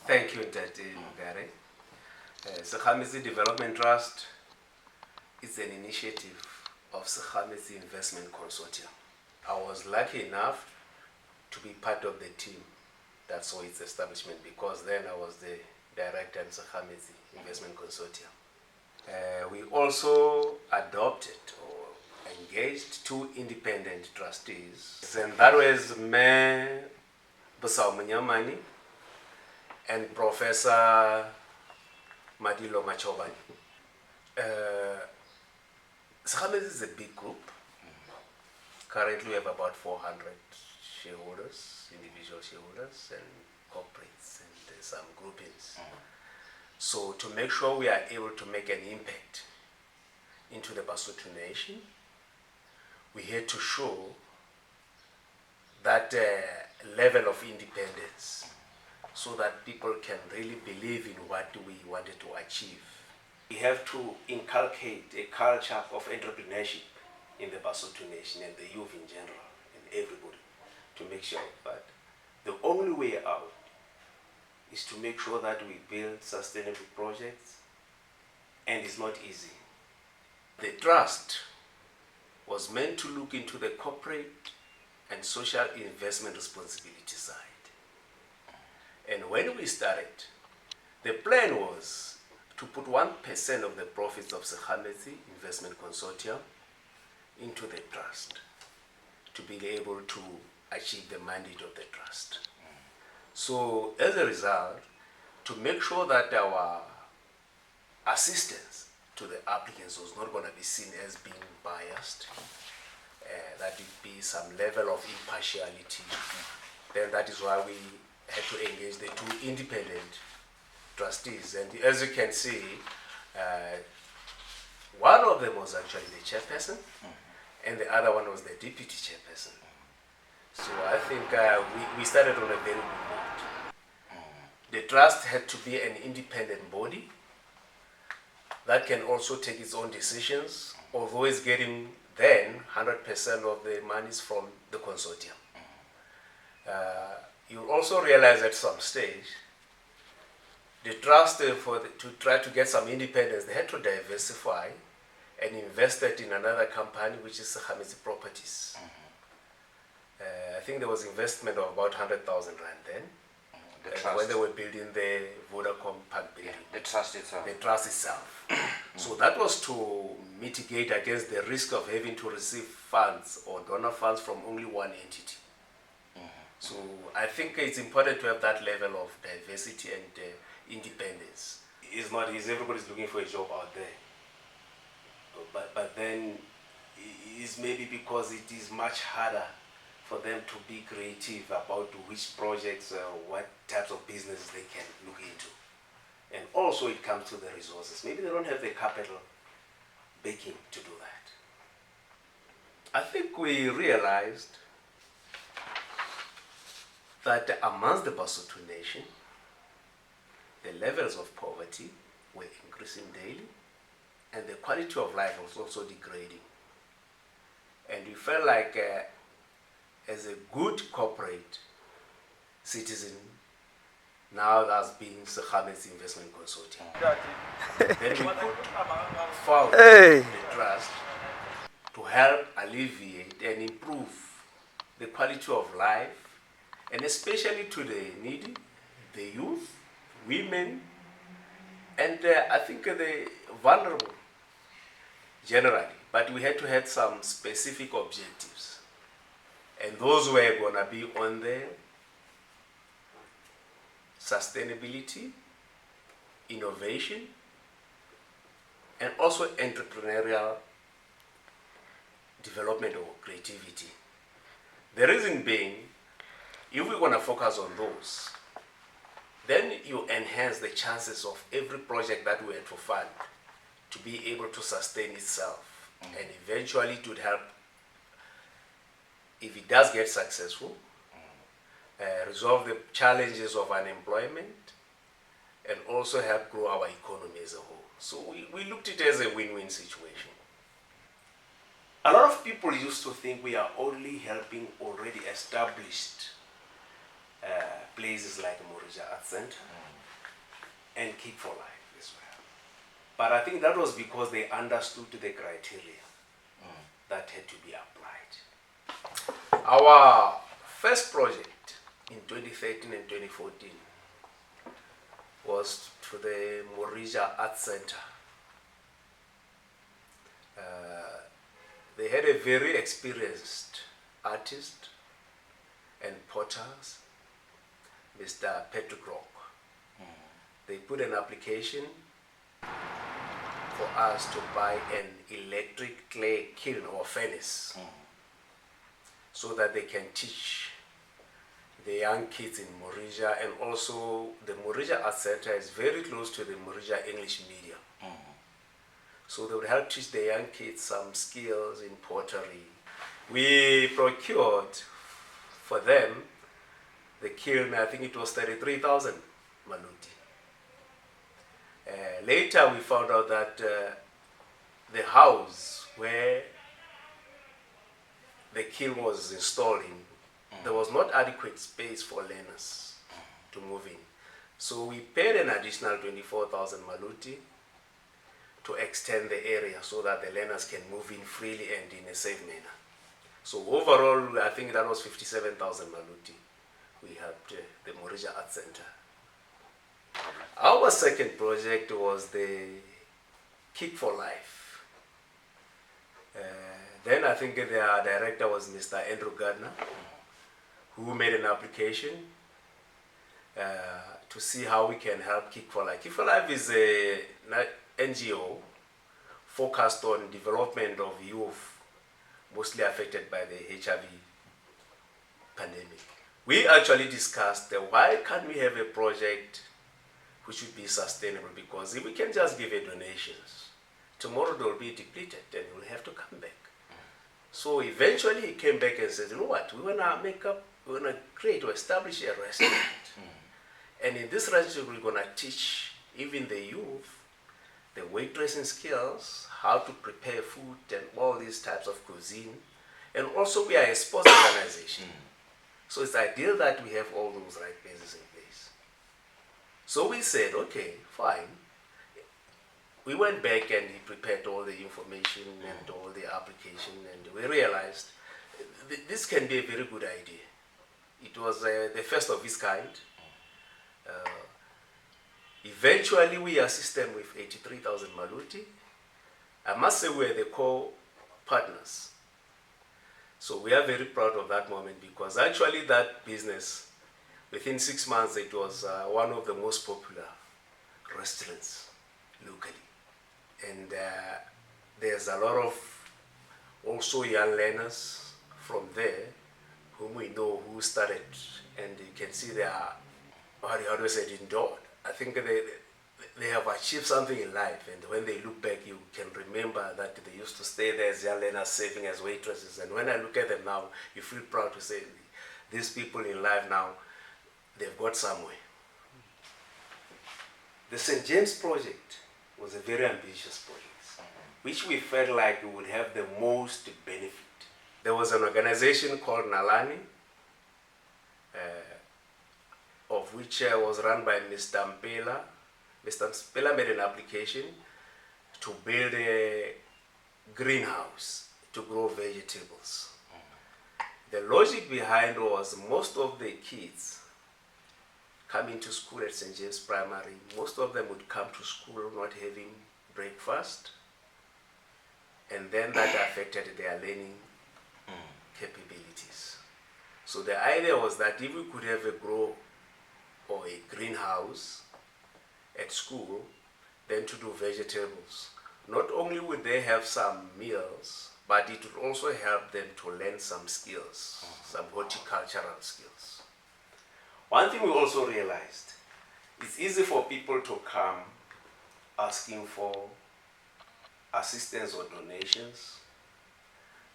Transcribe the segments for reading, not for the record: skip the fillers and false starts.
Thank you, Ntate Mugare. Sekhametsi Development Trust is an initiative of Sekhametsi Investment Consortium. I was lucky enough to be part of the team that saw its establishment, because then I was the director in Sekhametsi Investment Consortium. We also adopted or engaged 2 independent trustees, and that was Me Busau Munyamani and Professor Madilo Machobani. Sekhametsi is a big group. Currently we have about 400 shareholders, individual shareholders and corporates and some groupings. So to make sure we are able to make an impact into the Basotho nation, we had to show that level of independence so that people can really believe in what we wanted to achieve. We have to inculcate a culture of entrepreneurship in the Basotho nation and the youth in general and everybody, to make sure that the only way out is to make sure that we build sustainable projects, and it's not easy. The trust was meant to look into the corporate and social investment responsibility side. And when we started, the plan was to put 1% of the profits of Sekhametsi Investment Consortium into the trust to be able to achieve the mandate of the trust. So as a result, to make sure that our assistance to the applicants was not going to be seen as being biased, that it be some level of impartiality, then that is why we had to engage the 2 independent trustees. And as you can see, one of them was actually the chairperson, and the other one was the deputy chairperson. So I think we started on a very good note. The trust had to be an independent body that can also take its own decisions, although it's getting then 100% of the monies from the consortium. You'll also realize at some stage, the trust, to try to get some independence, they had to diversify and invested in another company, which is Sekhametsi Properties. I think there was investment of about 100,000 rand then, when they were building the Vodacom Park building. The trust itself. The trust itself. So that was to mitigate against the risk of having to receive funds or donor funds from only one entity. So I think it's important to have that level of diversity and independence. It's not easy, everybody's looking for a job out there. But then it's maybe because it is much harder for them to be creative about which projects, what types of businesses they can look into. And also it comes to the resources. Maybe they don't have the capital backing to do that. I think we realized that amongst the Basotho nation, the levels of poverty were increasing daily, and the quality of life was also degrading. And we felt like as a good corporate citizen, now that's being Sekhametsi Investment Consortium. Then we could found the trust to help alleviate and improve the quality of life, and especially to the needy, the youth, women, and I think the vulnerable generally. But we had to have some specific objectives, and those were going to be on the sustainability, innovation, and also entrepreneurial development or creativity. The reason being, if we're going to focus on those, then you enhance the chances of every project that we have to fund to be able to sustain itself, and eventually it would help, if it does get successful, resolve the challenges of unemployment and also help grow our economy as a whole. So we looked at it as a win-win situation. A lot of people used to think we are only helping already established places like Morija Art Center and Keep for Life as well. But I think that was because they understood the criteria that had to be applied. Our first project in 2013 and 2014 was to the Morija Art Center. They had a very experienced artist and potters, Mr. Patrick Rock. They put an application for us to buy an electric clay kiln or furnace so that they can teach the young kids in Morija, and also the Morija Art Center is very close to the Morija English Medium. So they would help teach the young kids some skills in pottery. We procured for them the kiln, I think it was 33,000 Maluti. Later we found out that the house where the kiln was installed in, there was not adequate space for learners to move in. So we paid an additional 24,000 Maluti to extend the area so that the learners can move in freely and in a safe manner. So overall, I think that was 57,000 Maluti. We helped the Morija Art Center. Our second project was the Kick for Life. Then I think their director was Mr. Andrew Gardner, who made an application to see how we can help Kick for Life. Kick for Life is a NGO focused on development of youth mostly affected by the HIV pandemic. We actually discussed why can't we have a project which would be sustainable, because if we can just give a donations, tomorrow they'll be depleted and we'll have to come back. So eventually he came back and said, you know what, we want to create or establish a restaurant. And in this restaurant we're going to teach even the youth the waitressing skills, how to prepare food and all these types of cuisine. And also we are a sports organization. So it's ideal that we have all those right bases in place. So we said, okay, fine. We went back and he prepared all the information and all the application, and we realized this can be a very good idea. It was the first of its kind. Eventually we assisted them with 83,000 Maluti. I must say we are the co-partners. So we are very proud of that moment, because actually that business, within 6 months, it was one of the most popular restaurants locally. And there's a lot of also young learners from there whom we know who started, and you can see they are, how do I say it, endured. I think they have achieved something in life, and when they look back, you can remember that they used to stay there as young learners, serving as waitresses. And when I look at them now, you feel proud to say, these people in life now, they've got somewhere. The St. James project was a very ambitious project, which we felt like we would have the most benefit. There was an organization called Nalani, of which was run by Mr. Mpela. Mr. Mpela made an application to build a greenhouse to grow vegetables. The logic behind was most of the kids coming to school at St. James Primary, most of them would come to school not having breakfast, and then that affected their learning capabilities. So the idea was that if we could have a grow or a greenhouse at school, then to do vegetables, not only would they have some meals, but it would also help them to learn some skills, some horticultural skills. One thing we also realized, it's easy for people to come asking for assistance or donations,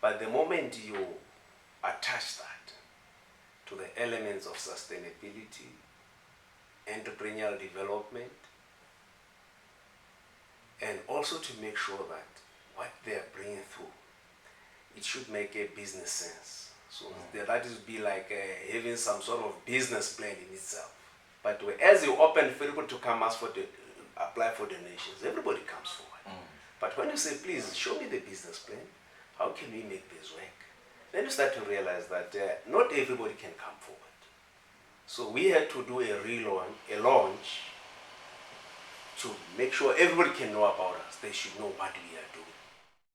but the moment you attach that to the elements of sustainability, entrepreneurial development, and also to make sure that what they are bringing through, it should make a business sense. So that is be like having some sort of business plan in itself. But as you open for people to come ask for the apply for donations, everybody comes forward. But when you say, please show me the business plan, how can we make this work? Then you start to realize that not everybody can come forward. So we had to do a launch to make sure everybody can know about us. They should know what we are doing.